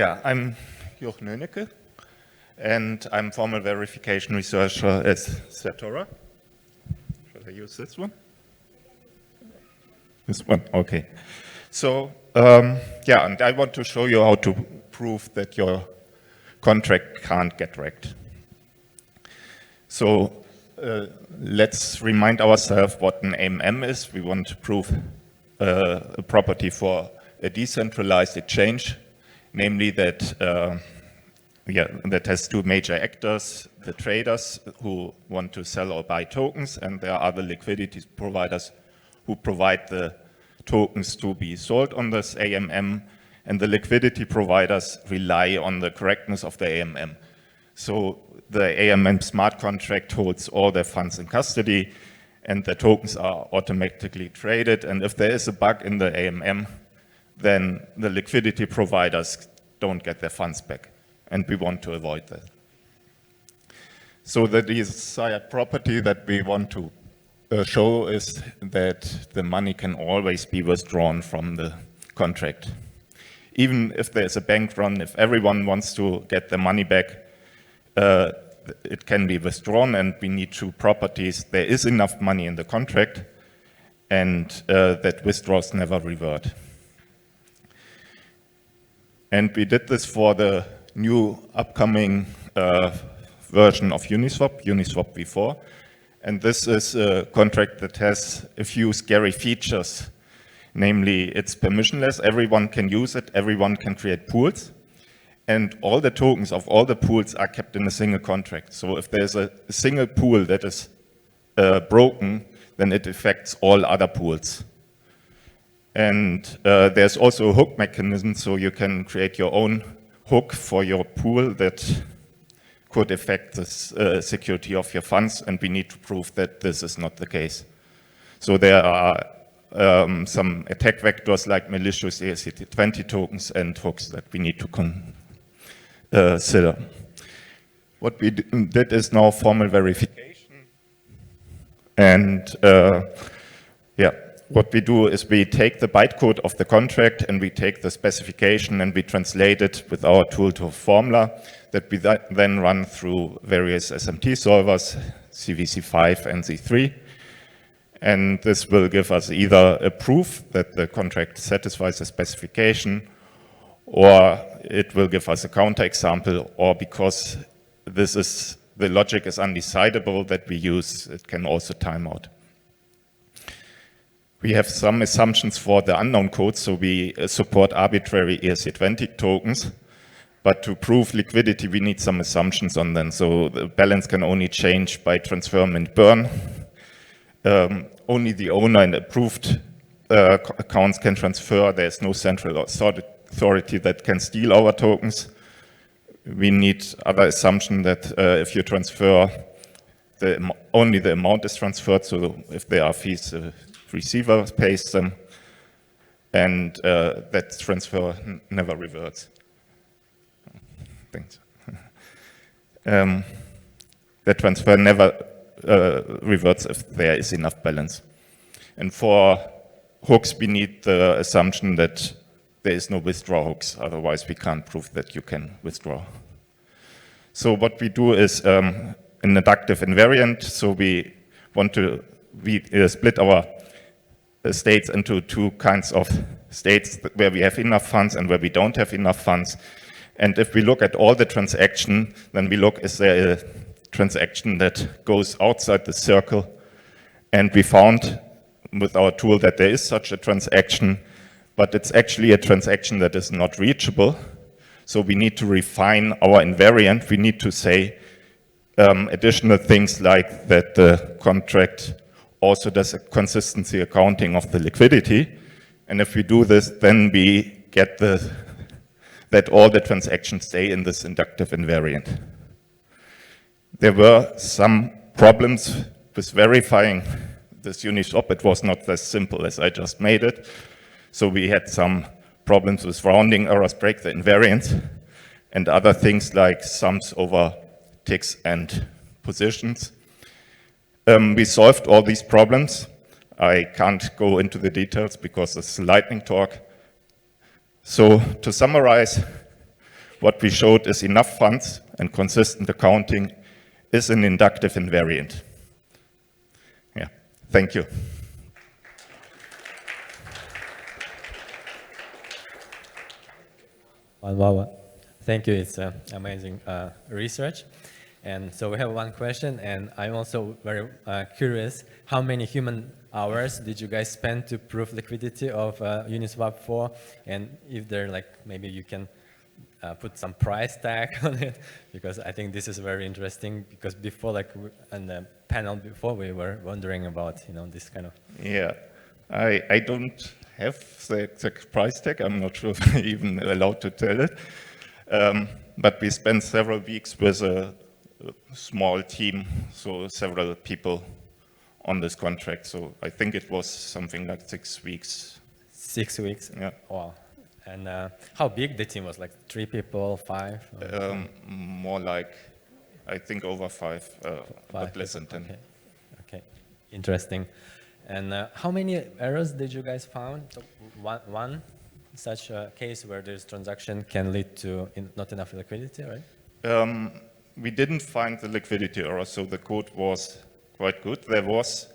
Yeah, I'm Jochen Hoenicke, and I'm formal verification researcher at Satora. Should I use this one? This one, okay. So, yeah, and I want to show you how to prove that your contract can't get wrecked. So, let's remind ourselves what an AMM is. We want to prove a property for a decentralized exchange, namely that that has two major actors, the traders who want to sell or buy tokens, and there are other liquidity providers who provide the tokens to be sold on this AMM, and the liquidity providers rely on the correctness of the AMM. So the AMM smart contract holds all their funds in custody, and the tokens are automatically traded, and if there is a bug in the AMM, then the liquidity providers don't get their funds back, and we want to avoid that. So the desired property that we want to show is that the money can always be withdrawn from the contract. Even if there's a bank run, if everyone wants to get their money back, it can be withdrawn, and we need two properties. There is enough money in the contract, and that withdrawals never revert. And we did this for the new upcoming version of Uniswap, Uniswap v4. And this is a contract that has a few scary features. Namely, it's permissionless, everyone can use it, everyone can create pools. And all the tokens of all the pools are kept in a single contract. So if there's a single pool that is broken, then it affects all other pools. And there's also a hook mechanism, so you can create your own hook for your pool that could affect the security of your funds, and we need to prove that this is not the case. So there are some attack vectors like malicious ERC20 tokens and hooks that we need to consider. What we did is now formal verification, and what we do is we take the bytecode of the contract and we take the specification and we translate it with our tool to a formula that we then run through various SMT solvers, CVC5 and Z3. And this will give us either a proof that the contract satisfies the specification, or it will give us a counterexample, or because this is, the logic is undecidable that we use, it can also time out. We have some assumptions for the unknown code, so we support arbitrary ERC20 tokens, but to prove liquidity, we need some assumptions on them. So the balance can only change by transfer and burn. Only the owner and approved accounts can transfer. There's no central authority that can steal our tokens. We need other assumption that if you transfer, only the amount is transferred, so if there are fees, the receiver pays them, and that transfer never reverts. Thanks. That transfer never reverts if there is enough balance. And for hooks, we need the assumption that there is no withdraw hooks, otherwise we can't prove that you can withdraw. So what we do is an inductive invariant, so we want to split our states into two kinds of states where we have enough funds and where we don't have enough funds. And if we look at all the transaction, then we look, is there a transaction that goes outside the circle? And we found with our tool that there is such a transaction, but it's actually a transaction that is not reachable. So we need to refine our invariant. We need to say additional things like that the contract also does a consistency accounting of the liquidity. And if we do this, then we get that all the transactions stay in this inductive invariant. There were some problems with verifying this Uniswap. It was not as simple as I just made it. So we had some problems with rounding errors, break the invariance, and other things like sums over ticks and positions. We solved all these problems. I can't go into the details because it's a lightning talk. So to summarize, what we showed is enough funds and consistent accounting is an inductive invariant. Yeah, thank you. Wow. Thank you. It's amazing research. And so we have one question, and I'm also very curious, how many human hours did you guys spend to prove liquidity of Uniswap 4? And if there, like, maybe you can put some price tag on it, because I think this is very interesting, because before, like, on the panel before, we were wondering about, you know, this kind of... Yeah, I don't have the exact price tag. I'm not sure if I'm even allowed to tell it. But we spent several weeks with a small team, so several people on this contract. So I think it was something like 6 weeks. 6 weeks? Yeah. Wow. And how big the team was? Like 3 people, 5? More like, I think over 5, but less than 10. Okay, interesting. And how many errors did you guys found? So one such a case where this transaction can lead to not enough liquidity, right? We didn't find the liquidity error, so the code was quite good. There was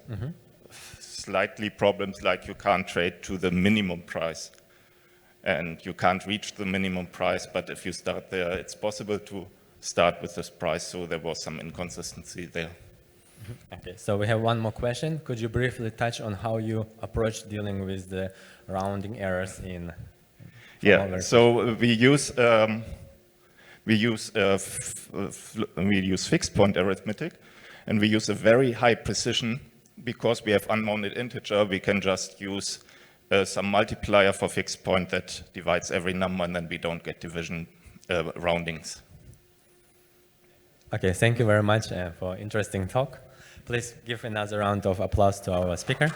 slightly problems, like you can't trade to the minimum price, and you can't reach the minimum price, but if you start there, it's possible to start with this price, so there was some inconsistency there. Okay, so we have one more question. Could you briefly touch on how you approach dealing with the rounding errors in... Yeah, so we use fixed point arithmetic, and we use a very high precision. Because we have unbounded integer, we can just use some multiplier for fixed point that divides every number, and then we don't get division roundings. Okay, thank you very much for interesting talk. Please give another round of applause to our speaker.